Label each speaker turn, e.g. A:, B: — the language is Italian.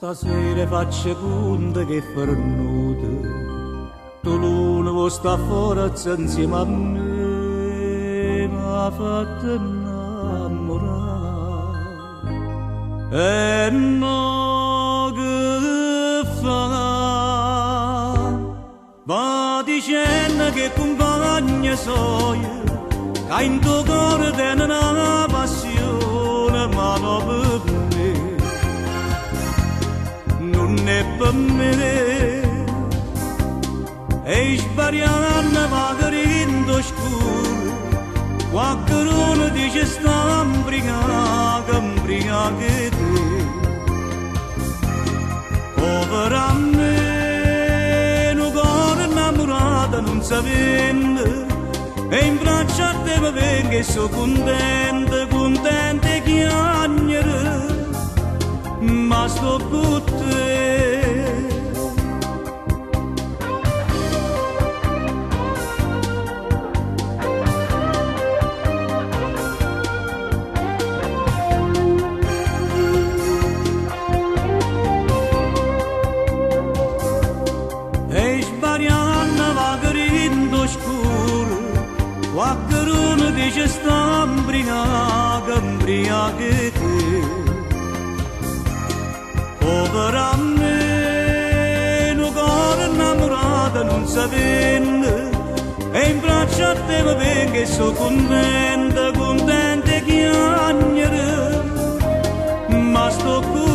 A: Stasera faccio conto che fornuto, tu luna vuoi sta fuori insieme a me, m'ha fatto innamorare. E no che fa, va dicendo che compagna soia, che in tuo cuore tiene una passione, ma non per me. Non è per me e sbagliando magari in scuro qualcuno dice sta imbriaca che te povera me un cuore innamorato non sapendo e in braccio a te mi vengo e sono contenta e chiagnere ma sto con te. E sbagliando magari in scuro qualcuno dice sta imbriaca che te povera me, un cuore innamorato non sapendo e in braccio a te mi vengo e sono contenta e chiagnere ma sto con